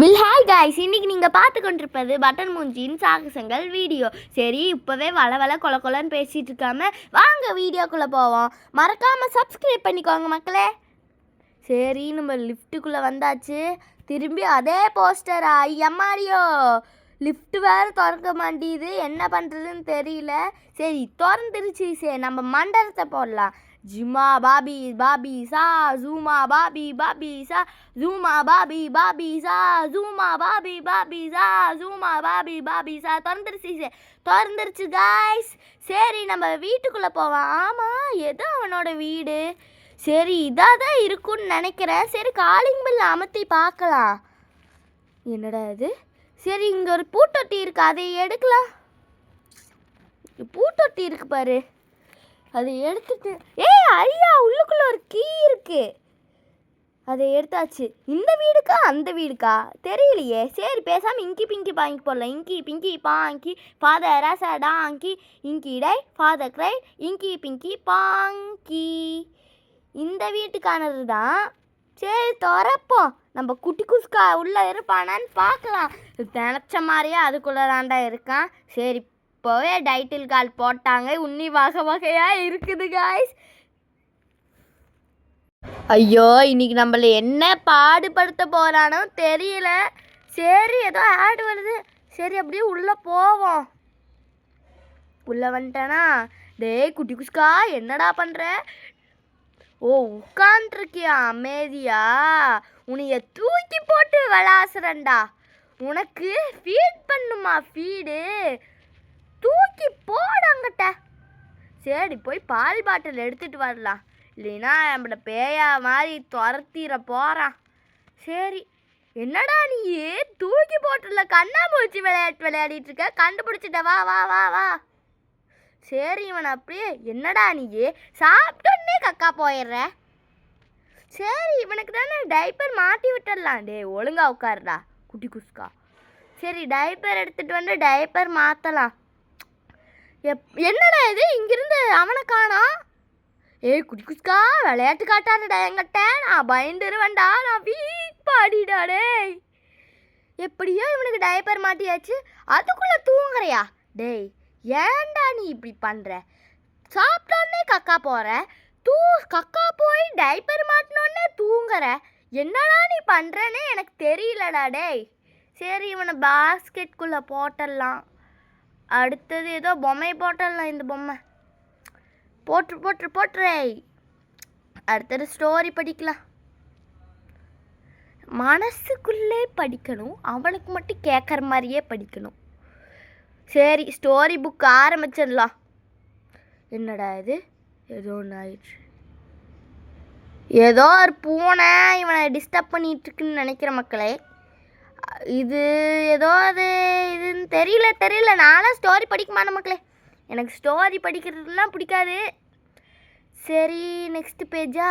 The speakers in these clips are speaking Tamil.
ஹாய் காய்ஸ், இன்னைக்கு நீங்கள் பார்த்து கொண்டிருப்பது பட்டன் மூஞ்சியின் சாகசங்கள் வீடியோ. சரி, இப்போவே வள கொல கொலன்னு பேசிகிட்டு இருக்காம வாங்க வீடியோக்குள்ளே போவோம். மறக்காமல் சப்ஸ்கிரைப் பண்ணிக்கோங்க மக்களே. சரி, நம்ம லிஃப்ட்டுக்குள்ளே வந்தாச்சு. திரும்பி அதே போஸ்டரா? ஐயம்மாடியோ, லிஃப்ட் வேறு திறக்க மாட்டேது, என்ன பண்ணுறதுன்னு தெரியல. சரி, திறந்துருச்சு. சரி, நம்ம மண்டலத்தை போடலாம். ஜிமா பாபி பாபி சா ஜூமா பாபி பாபி சா ஜூமா பாபி பாபி சா ஜூமா பாபி பாபி சா ஜூமா பாபி பாபி சா. திறந்துருச்சு காய்ஸ். சரி, நம்ம வீட்டுக்குள்ளே போவோம். ஆமாம், ஏதோ அவனோட வீடு. சரி, இதாக தான் இருக்குன்னு நினைக்கிறேன். சரி, காலிங் பில் அமர்த்தி பார்க்கலாம். என்னடா இது? சரி, இங்கே ஒரு பூட்டொட்டி இருக்கு, அதை எடுக்கலாம். பூட்டொட்டி இருக்கு பாரு, அதை எடுத்துட்டு ஐயா, உள்ளுக்குள்ள ஒரு கீ இருக்கு, அதை எடுத்தாச்சு. இந்த வீடுக்கா அந்த வீடுக்கா தெரியலையே. சரி, பேசாமல் இங்கி பிங்கி பாங்கி போடலாம். இங்கி பிங்கி பாங்கி ஃபாதர் ராசாடாங்கி இங்கி டை ஃபாதர் கிரை இங்கி பிங்கி பாங்கி. இந்த வீட்டுக்கானது தான். சரி, திறப்போம். நம்ம குட்டி குஸ்கா உள்ளே இருப்பானான்னு பார்க்கலாம். நினச்ச மாதிரியே அதுக்குள்ளே தாண்டா இருக்கான். சரி, இப்போவே டைட்டில் கால் போட்டாங்க. உன்னி வகையாக இருக்குது காய்ஸ். ஐயோ, இன்னைக்கு நம்மள என்ன பாடுபடுத்த போகிறானோ தெரியல. சரி, ஏதோ ஆடு வருது. சரி, அப்படியே உள்ளே போவோம். உள்ளே வந்துட்டேனா? டேய் குட்டி குஸ்கா, என்னடா பண்ணுற? ஓ, உட்காண்ட்ருக்கியா அமைதியா? உன்னைய தூக்கி போட்டு விளாசுறண்டா. உனக்கு ஃபீட் பண்ணுமா? ஃபீடு தூக்கி போடாங்கட்ட. சரி, போய் பால் பாட்டில் எடுத்துகிட்டு வரலாம். இல்லைன்னா நம்மள பேயா மாதிரி துரத்திட போகிறான். சரி, என்னடா நீ தூக்கி போட்டுல கண்ணாமூச்சி விளையாடிட்டு இருக்க? கண்டுபிடிச்சிட்ட. வா வா வா வா. சரி, இவன் அப்படியே என்னடா நீ சாப்பிட்டோன்னே கக்கா போயிடுற. சரி, இவனுக்கு தானே டைப்பர் மாட்டி விட்டுடலாம். டே, ஒழுங்கா உட்காருடா குட்டி குஸ்கா. சரி, டைப்பர் எடுத்துகிட்டு வந்து டைப்பர் மாற்றலாம். என்னடா இது, இங்கிருந்து அவனை காணோம். குட்டி குஸ்கா, விளையாட்டு காட்டாடா என்கிட்ட. நான் பயந்துருவேன்டா, நான் வீக் பாடிடாடே. எப்படியோ இவனுக்கு டைப்பர் மாட்டியாச்சு. அதுக்குள்ளே தூங்குறியா? டேய், ஏன்டா நீ இப்படி பண்ணுற? சாப்பிட்டோன்னே கக்கா போகிற, கக்கா போய் டைப்பர் மாட்டினோடனே தூங்குற. என்னடா நீ பண்ணுறேன்னே எனக்கு தெரியலடா டேய். சரி, இவனை பாஸ்கெட்குள்ளே போட்டுடலாம். அடுத்தது ஏதோ பொம்மை போட்டுடலாம். இந்த பொம்மை போட்டுறே. அடுத்தது ஸ்டோரி படிக்கலாம். மனசுக்குள்ளே படிக்கணும், அவனுக்கு மட்டும் கேட்குற மாதிரியே படிக்கணும். சரி, ஸ்டோரி புக் ஆரம்பிச்சிடலாம். என்னடா இது? ஏதோ ஒன்று ஆயிடுச்சு. ஏதோ ஒரு பூனை இவனை டிஸ்டர்ப் பண்ணிகிட்ருக்குன்னு நினைக்கிற மக்களே. இது ஏதோ அது இதுன்னு தெரியல. நானும் ஸ்டோரி படிக்க மாட்டேன் மக்களே. எனக்கு ஸ்டோரி படிக்கிறதுலாம் பிடிக்காது. சரி, நெக்ஸ்ட் பேஜா?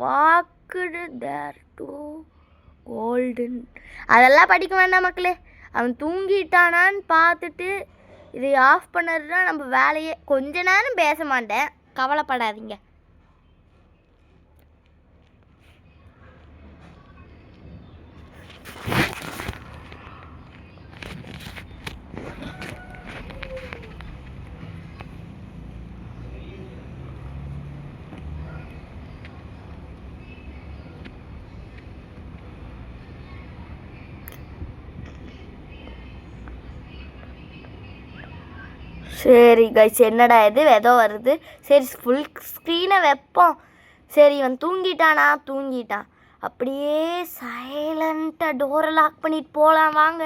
Walked there to golden. அதெல்லாம் படிக்க வேண்டாம் மக்களே. அவன் தூங்கிட்டானான்னு பார்த்துட்டு இதை ஆஃப் பண்ணுறதுனா நம்ம வேலையே. கொஞ்ச நேரம் பேச மாட்டேன், கவலைப்படாதீங்க. சரி கைஸ், என்னடா இது ஏதோ வருது. சரி, ஃபுல் ஸ்க்ரீனை வைப்போம். சரி, இவன் தூங்கிட்டான். அப்படியே சைலண்ட்டாக டோரை லாக் பண்ணிட்டு போகலாம் வாங்க.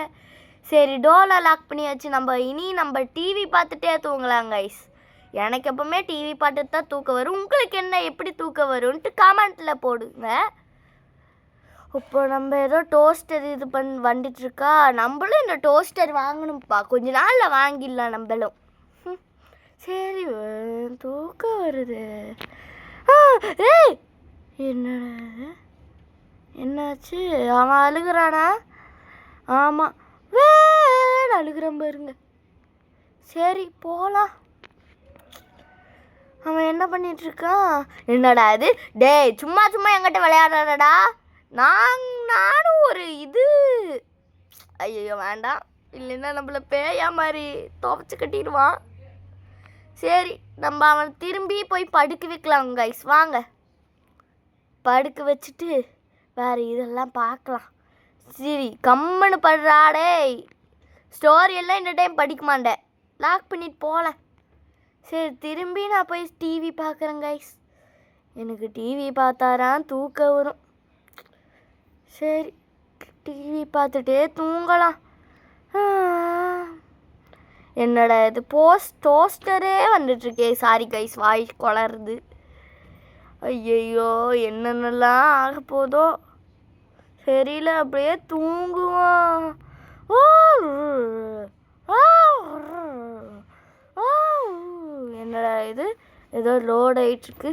சரி, டோரை லாக் பண்ணியாச்சு. நம்ம டிவி பார்த்துட்டே தூங்கலாம் கைஸ். எனக்கு எப்போவுமே டிவி பார்த்துட்டு தான் தூக்கம் வரும். உங்களுக்கு என்ன, எப்படி தூக்கம் வரும்ன்ட்டு கமெண்ட்டில் போடுங்க. இப்போ நம்ம ஏதோ டோஸ்டர் இது வந்துட்டுருக்கா. நம்மளும் இந்த டோஸ்டர் வாங்கணும்ப்பா. கொஞ்ச நாளில் வாங்கிடலாம் நம்மளும். சரி, தூக்கம் வருது. என்னடா என்னாச்சு? அவன் அழுகிறானா? ஆமாம், அழுகிறான் பாருங்க. சரி, போகலாம். அவன் என்ன பண்ணிகிட்ருக்கான்? என்னடா இது? டேய், சும்மா என்கிட்ட விளையாடுறடா. நானும் ஒரு இது ஐயோ வேண்டாம், இல்லைன்னா நம்மள பேயா மாதிரி துவைச்சு கட்டிடுவான். சரி நம்ம அவன் திரும்பி போய் படுக்க வைக்கலாம் கைஸ். வாங்க படுக்க வச்சுட்டு வேறு இதெல்லாம் பார்க்கலாம். சரி கம்முன்னு படுறாடே. ஸ்டோரி எல்லாம் இந்த டைம் படிக்க மாட்டேன், லாக் பண்ணிட்டு போகல. சரி திரும்பி நான் போய் டிவி பார்க்குறேன் கைஸ். எனக்கு டிவி பார்த்தாரான் தூக்கம் வரும். சரி டிவி பார்த்துட்டே தூங்கலாம். என்னோட இது டோஸ்டரே வந்துட்டுருக்கே. சாரி கைஸ் வாய் குளருது. ஐயையோ என்னென்னலாம் ஆக போதோ தெரியல. அப்படியே தூங்குவான். என்னடா இது ஏதோ லோட் ஆகிட்டுருக்கு.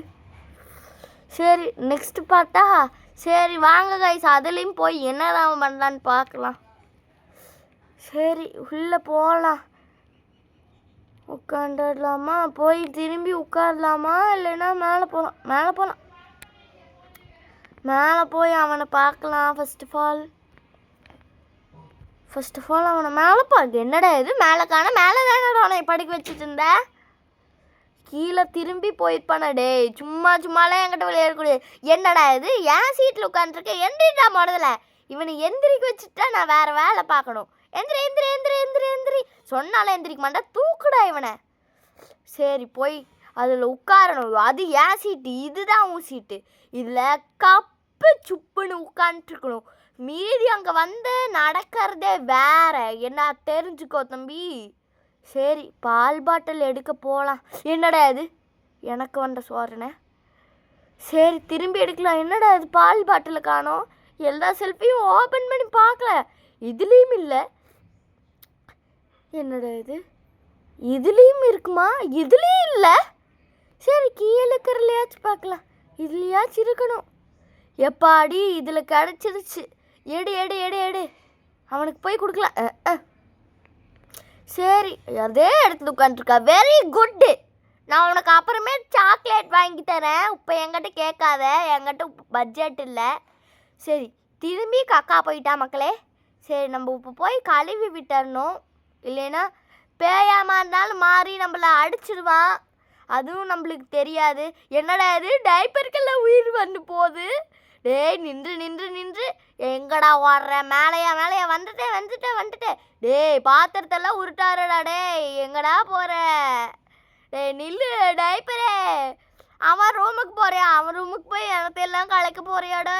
சரி நெக்ஸ்ட்டு பார்த்தா சரி வாங்க கைஸ் அதுலேயும் போய் என்னதான் பண்ணலான்னு பார்க்கலாம். சரி உள்ளே போகலாம். உட்காந்துடலாமா? போய் திரும்பி உட்காரலாமா? இல்லைன்னா மேலே போகலாம். மேலே போய் அவனை பார்க்கலாம். ஃபர்ஸ்ட் ஆஃப் ஆல் அவனை மேலே பார்க்க. என்னடா இது மேலே காண? மேலே தானே அவனை படிக்க வச்சுட்டு இருந்தேன். கீழே திரும்பி போயிருப்பானா? டேய் சும்மாலாம் என்கிட்ட விளையாடக்கூடிய. என்னடா இது என் சீட்டில் உட்காந்துருக்கேன். எந்திரிட்டா முதல்ல. இவனை எந்திரிக்க வச்சுட்டா நான் வேறு வேலை பார்க்கணும். எந்திரி சொன்னாலும் எந்திரிக்க மாட்டா. தூக்குடா இவனை. சரி போய் அதில் உட்காரணும். அது ஏன் சீட்டு, இதுதான் உன் சீட்டு. இதில் கப்பு சுப்புன்னு உட்காந்துருக்கணும். மீதி அங்கே வந்து நடக்கிறதே வேற. என்ன தெரிஞ்சுக்கோ தம்பி. சரி பால் பாட்டில் எடுக்க போகலாம். என்னடா இது எனக்கு வந்த சோறுனே. சரி திரும்பி எடுக்கலாம். என்னடா இது பால் பாட்டில் காணோம். எல்லா செல்ஃபியும் ஓப்பன் பண்ணி பார்க்கல, இதுலேயும் இல்லை. என்னடா இது இதுலேயும் இருக்குமா? இதுலேயும் இல்லை. சரி கீழே இருக்கிறலையாச்சும் பார்க்கலாம். இதுலையாச்சும் இருக்கணும். எப்பாடி இதில் கிடச்சிருச்சு. எடு அவனுக்கு போய் கொடுக்கலாம். சரி அதே இடத்துல உட்காந்துருக்கா. Very good. நான் உனக்கு அப்புறமே சாக்லேட் வாங்கி தரேன். இப்போ என்கிட்ட கேட்காத, என்கிட்ட பட்ஜெட் இல்லை. சரி திரும்பி கக்கா போயிட்டா மக்களே. சரி நம்ம இப்போ போய் கழுவி விட்டுறணும். இல்லைன்னா பேயாமல் இருந்தாலும் மாறி நம்மளை அடிச்சிடுவான். அதுவும் நம்மளுக்கு தெரியாது. என்னடா இது டைப்பருக்கெல்லாம் உயிர் வந்து போகுது. டேய் நின்று எங்கடா ஓடுற? மேலையா வந்துட்டேன். டேய் பாத்திரத்தெல்லாம் உருட்டாரடா. டேய் எங்கடா போகிற? டேய் நில்லு டைப்பரே. அவன் ரூமுக்கு போறியா? அவன் ரூமுக்கு போய் எனத்தையெல்லாம் கலைக்க போறியாடா?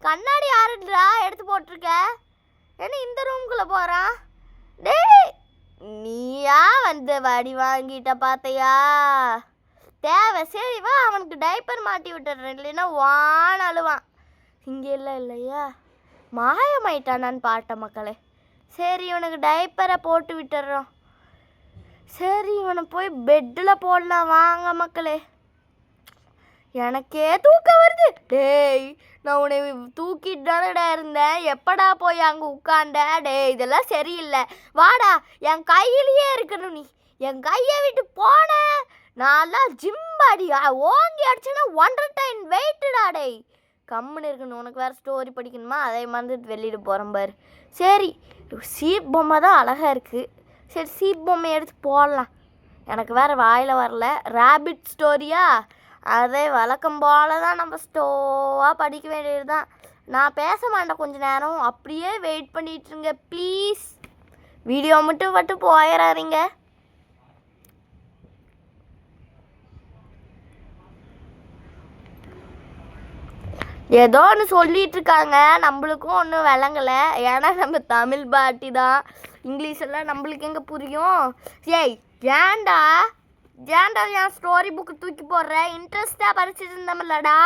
கண்ணாடி யாருன்றா எடுத்து போட்டிருக்க? ஏன்னா இந்த ரூமுக்குள்ளே போகிறான். டேய் நீயா வந்து வடி வாங்கிட்ட பார்த்தையா? தேவை. சரி வா அவனுக்கு டைப்பர் மாட்டி விட்டுறேன். இல்லைன்னா வான் அழுவான். இங்கே இல்லையா மாயமாயிட்டானான்னு பாட்ட மக்களே. சரி இவனுக்கு டைப்பரை போட்டு விட்டுறோம். சரி இவனை போய் பெட்டில் போடலாம் வாங்க மக்களே. எனக்கே தூக்கம் வருது. டேய் நான் உன்னை தூக்கிட்டு தானடா இருந்தேன். எப்படா போய் அங்கே உட்காண்ட? டேய் இதெல்லாம் சரியில்லை. வாடா என் கையிலேயே இருக்கணும். நீ என் கையை விட்டு போன நான்லாம் ஜிம்பாடி ஓங்கி அடிச்சேன்னா 1.5 டன் வெயிட்டுடா. டேய் கம்முன்னு இருக்கணும். உனக்கு வேறு ஸ்டோரி படிக்கணுமா? அதை மறந்துட்டு வெளியிட போகிறேன் பாரு. சரி சீப் பொம்மை தான் அழகாக இருக்குது. சரி சீப் பொம்மை எடுத்து போடலாம். எனக்கு வேறு வாயில் வரல. ரேபிட் ஸ்டோரியா? அதே வழக்கம் போல தான் நம்ம ஸ்டோவாக படிக்க வேண்டியது தான். நான் பேச மாட்டேன் கொஞ்ச நேரம். அப்படியே வெயிட் பண்ணிட்டுருங்க ப்ளீஸ். வீடியோ மட்டும் போயிடாதீங்க. ஏதோ ஒன்று சொல்லிகிட்டு இருக்காங்க, நம்மளுக்கும் ஒன்றும் விளங்கலை. ஏன்னா நம்ம தமிழ் பாட்டி தான். இங்கிலீஷ் எல்லாம் நம்மளுக்கு எங்கே புரியும்? ஏய் ஏன்டா என் ஸ்டோரி புக்கு தூக்கி போடுற? இன்ட்ரெஸ்டாக படிச்சுட்டு இருந்தோம்லடா.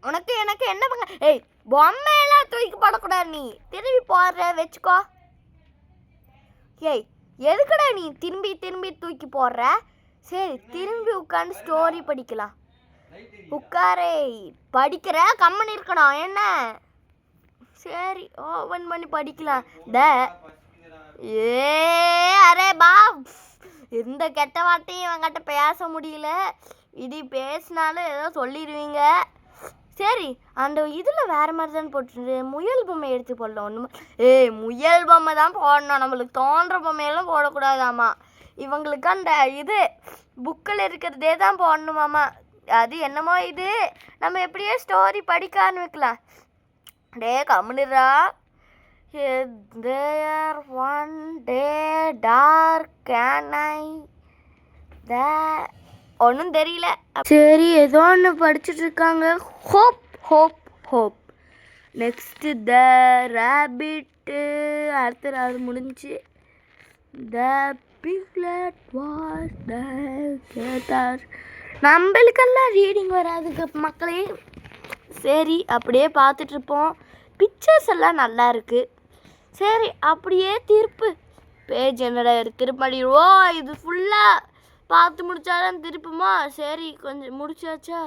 உனக்கு எனக்கு என்ன பண்ண? ஏய் பொம்மையெல்லாம் தூக்கி போடக்கூடாது. நீ திரும்பி போடுற வச்சுக்கோ. ஏய் எதுக்குடா நீ திரும்பி தூக்கி போடுற? சரி திரும்பி உட்காந்து ஸ்டோரி படிக்கலாம். உட்காரே படிக்கிற கம்மன் இருக்கணும் என்ன? சரி ஓபன் பண்ணி படிக்கலாம். அரே பா எந்த கெட்ட வார்த்தையும் இவங்கிட்ட பேச முடியல. இது பேசினாலும் ஏதோ சொல்லிடுவீங்க. சரி அந்த இதில் வேறு மாதிரி தான் போட்டு முயல் பொம்மை எடுத்து போடலாம் ஒன்றுமே. முயல் பொம்மை தான் போடணும், நம்மளுக்கு தோன்ற பொம்மையெல்லாம் போடக்கூடாதாம்மா. இவங்களுக்கு அந்த இது புக்கில் இருக்கிறதே தான் போடணுமாம்மா. அது என்னமோ இது நம்ம எப்படியே ஸ்டோரி படிக்க ஆரம்பிக்கலாம். டே கம்முனுரா. There one day dark can I ஒன்றும் தெரியல. சரி ஏதோ ஒன்று படிச்சுட்டு இருக்காங்க. Hope hope hope. நெக்ஸ்ட்டு த ரேபிட்டு. அடுத்த அது முடிஞ்சு. த பிக்லெட் வாஸ் த கேட்டார். நம்மளுக்கெல்லாம் ரீடிங் வராதுங்க மக்களே. சரி அப்படியே பார்த்துட்ருப்போம். பிக்சர்ஸ் எல்லாம் நல்லா இருக்குது. சரி அப்படியே திருப்பு பேஜ். என்னடா திருப்படி. ஓ இது ஃபுல்லாக பார்த்து முடிச்சாதான் திருப்புமா. சரி கொஞ்சம் முடிச்சாச்சா.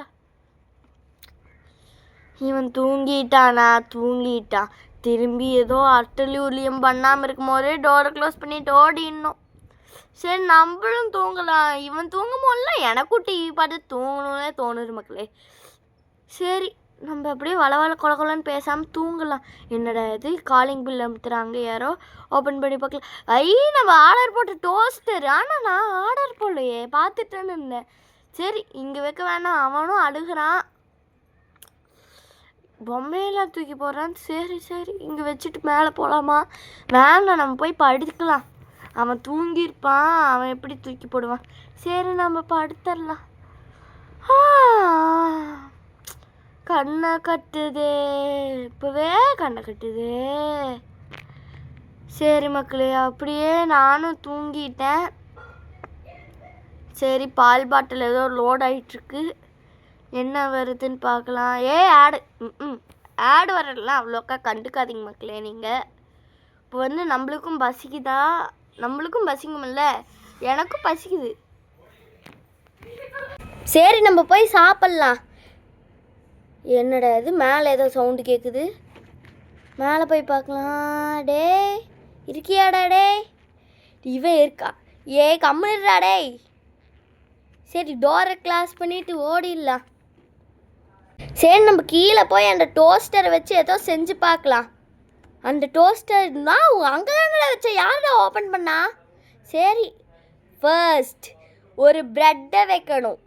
இவன் தூங்கிட்டான். திரும்பி ஏதோ அட்டலியூலியம் பண்ணாமல் இருக்கும் போதே டோரை க்ளோஸ் பண்ணிட்டு ஓடிடணும். சரி நம்மளும் தூங்கலாம். இவன் தூங்கும் போதெல்லாம் எனக்கும் டிவி பார்த்து தூங்கணும்னே தோணுது மக்களே. சரி நம்ம அப்படியே வள கொலன்னு பேசாமல் தூங்கலாம். என்னடா இது காலிங் பில் அமுத்துறாங்க யாரோ. ஓப்பன் பண்ணி பார்க்கலாம். நம்ம ஆர்டர் போட்ட டோஸ்டர். ஆனால் நான் ஆர்டர் போடலையே, பார்த்துட்டேன்னு இருந்தேன். சரி இங்கே வைக்க வேணாம், அவனும் அழுகிறான். பொம்மையெல்லாம் தூக்கி போடுறான். சரி இங்கே வச்சுட்டு மேலே போகலாமா? வேணாம் நம்ம போய் படுத்துக்கலாம். அவன் தூங்கியிருப்பான், அவன் எப்படி தூக்கி போடுவான். சரி நம்ம படுத்துடலாம். கண்ணை கட்டுது, இப்போவே கண்ணை கட்டுது. சரி மக்களே அப்படியே நானும் தூங்கிட்டேன். சரி பால் பாட்டில் ஏதோ லோட் ஆகிட்டுருக்கு. என்ன வருதுன்னு பார்க்கலாம். ஆடு வரலாம் அவ்வளோக்கா கண்டுக்காதீங்க மக்களே. நீங்கள் இப்போ வந்து நம்மளுக்கும் பசிக்குதா? நம்மளுக்கும் பசிக்குமில்ல, எனக்கும் பசிக்குது. சரி நம்ம போய் சாப்பிட்லாம். என்னடா இது மேலே ஏதோ சவுண்டு கேட்குது. மேலே போய் பார்க்கலாம். டே இருக்கியாடா? டே இவன் இருக்கா? கம்முனுடா டே. சரி டோரை க்ளாஸ் பண்ணிட்டு ஓடிடலாம். சரி நம்ம கீழே போய் அந்த டோஸ்டரை வச்சு ஏதோ செஞ்சு பார்க்கலாம். அந்த டோஸ்டர்னா அங்கே தானே வச்ச, யாரா ஓப்பன் பண்ணா? சரி ஃபர்ஸ்ட் ஒரு ப்ரெட்டை வைக்கணும்.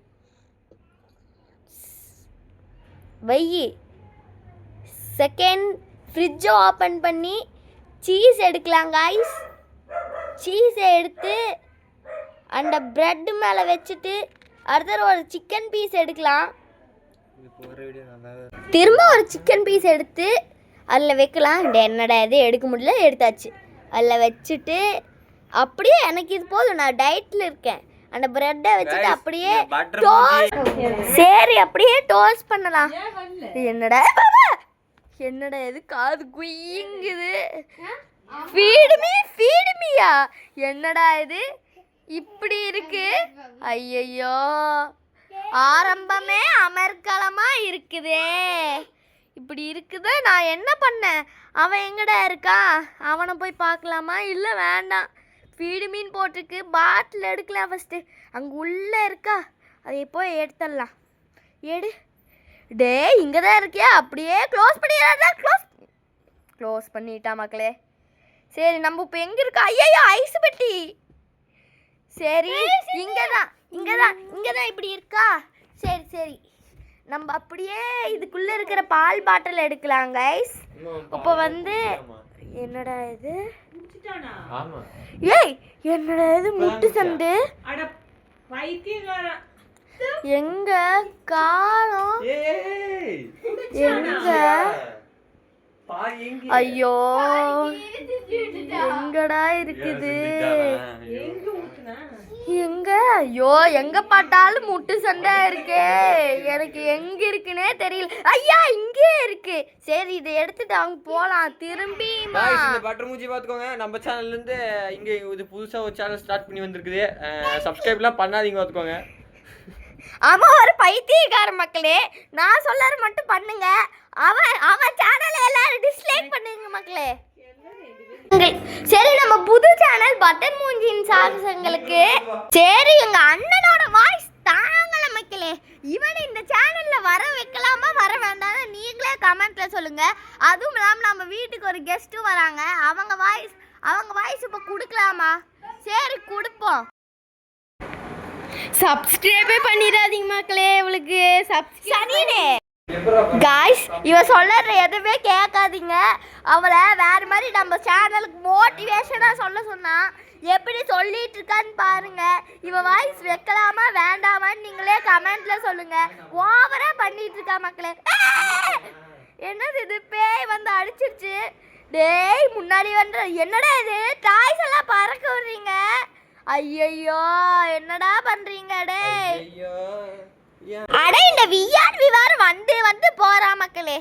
செகண்ட் ஃப்ரிட்ஜை ஓப்பன் பண்ணி சீஸ் எடுக்கலாம் காய்ஸ். சீஸை எடுத்து அந்த ப்ரெட்டு மேலே வச்சுட்டு அடுத்த ஒரு சிக்கன் பீஸ் எடுக்கலாம். திரும்ப ஒரு சிக்கன் பீஸ் எடுத்து அதில் வைக்கலாம். என்னடா இது எடுக்க முடியல, எடுத்தாச்சு. அதில் வச்சுட்டு அப்படியே எனக்கு இது போதும், நான் டயட்டில் இருக்கேன். அந்த ப்ரெட்டை வச்சுட்டு அப்படியே சரி அப்படியே டோஸ்ட் பண்ணலாம். என்னடா இது காது குயிங்குது. ஃபீடுமியா? என்னடா இது இப்படி இருக்கு? ஐயையோ ஆரம்பமே அமர்க்களமா இருக்குதே. இப்படி இருக்குது. நான் என்ன பண்ணேன்? அவன் எங்கடா இருக்கான்? அவனை போய் பார்க்கலாமா? இல்லை வேண்டாம். ஃபீடு மீன் போட்டிருக்கு. பாட்டில் எடுக்கலாம் ஃபஸ்ட்டு. அங்கே உள்ளே இருக்கா? அதை போய் எடுத்துடலாம். எடு. டே இங்கே தான் இருக்கியா? அப்படியே க்ளோஸ் பண்ணிடுறா. க்ளோஸ் பண்ணிட்டா மக்களே. சரி நம்ம இப்போ எங்கே இருக்கா? ஐயோ ஐஸ் பெட்டி. சரி இங்கே தான் இப்படி இருக்கா? சரி நம்ம அப்படியே இதுக்குள்ளே இருக்கிற பால் பாட்டில் எடுக்கலாம் கைஸ். இப்போ வந்து என்னடா இது? என்னடா இது முட்டு சண்டு? எங்க காணோம்? எங்க? ஐயோ எங்கடா இருக்குது? எங்க? ஐயோ எங்க பார்த்தாலும் முட்டு சண்டை இருக்கே. எனக்கு எங்க இருக்குன்னே தெரியல. ஐயா இங்கே இருக்கு. சரி இதை எடுத்துட்டு அவங்க போலாம். திரும்பி இந்த பட்டர் மூஞ்சி பாத்துக்கோங்க. நம்ம சேனல்ல இருந்து இங்க இது புதுசா ஒரு சேனல் ஸ்டார்ட் பண்ணி வந்திருக்குது. சப்ஸ்கிரைப்லாம் பண்ணாதீங்க பாத்துக்கோங்க. ஆமா ஒரு பைத்தியக்கார மக்களே. நான் சொல்றது மட்டும் பண்ணுங்க. அவன் சேனலை எல்லாரும் டிஸ்லைக் பண்ணுங்க மக்களே. சரி நம்ம புது சேனல் பட்டன் மூஞ்சின் சாகசங்களுக்கு. சரி எங்க அண்ணனோட வாய்ஸ் தாங்கல மக்களே. இவனை இந்த சேனல்ல வர வைக்கலாமா வர வேண்டாம்னு நீங்களே கமெண்ட்ல சொல்லுங்க. அதுவும் இல்லாமல் நம்ம வீட்டுக்கு ஒரு கெஸ்ட்டும் வராங்க. அவங்க வாய்ஸ் இப்போ கொடுக்கலாமா? சரி கொடுப்போம். சப்ஸ்கிரைபே பண்ணிடாதீங்க மக்களே. இவளுக்கு சனினே காய்ஸ் இவ சொல்லுற எதுவுமே கேட்காதீங்க. அவளை வேறு மாதிரி நம்ம சேனலுக்கு மோட்டிவேஷனாக சொன்னா எப்படி சொல்லிட்டு இருக்கான்னு பாருங்க. இவ வாய்ஸ் வைக்கலாமா வேண்டாமான்னு நீங்களே கமெண்ட்ல சொல்லுங்க. ஓவரா பண்ணிட்டு இருக்கா மக்களே. என்னது இது? பேய் வந்து அடிச்சிருச்சு. டேய் முன்னாடி வந்து என்னடா இது? டாய்ஸ் எல்லாம் பறக்க விடுறீங்க. ஐயோ என்னடா பண்றீங்க? டேய் அட இந்த விஆர்வி வேற வந்து போறா மக்களே.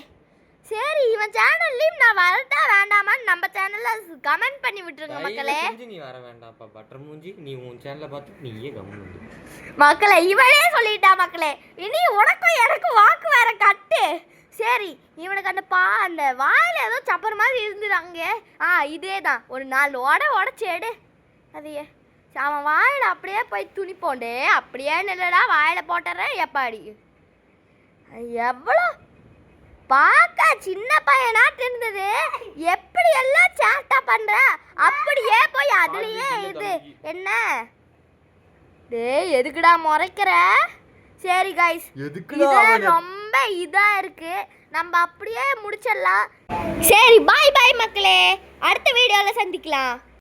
சரி இவன் சேனல்லையும் நான் வரட்டா வேண்டாமான்னு நம்ம சேனல்ல கமெண்ட் பண்ணி விட்டுருங்க மக்களே. நீ வர வேண்டாம்ப்பா பட்டர் மூஞ்சி. நீ உன் சேனலை பார்த்து நீயே கமெண்ட் மக்களே. இவளே சொல்லிட்டா மக்களே. இனி உனக்கும் எனக்கும் வாக்கு வேற கட்டு. சரி இவனுக்கு அந்த வாயில் ஏதோ சப்பர் மாதிரி இருந்துதாங்க. இதே தான் ஒரு 4 உடச்சேடு அதையே. அவன் வாயில் அப்படியே போய் துணி போண்டே அப்படியே நில்லடா வாயில் போட்டுறேன். எப்பாடி எவ்வளோ பார்க்க சின்ன பையனாட்டு இருந்தது. எப்படி எல்லாம் சேட்டா பண்ற அப்படியே போய் அதுலயே இது என்ன டேய் எதுக்குடா முறைக்கிற? சரி கைஸ் இது ரொம்ப இதா இருக்கு. நம்ம அப்படியே முடிச்சிடலாம். சரி பாய் பாய் மக்களே. அடுத்த வீடியோல சந்திக்கலாம்.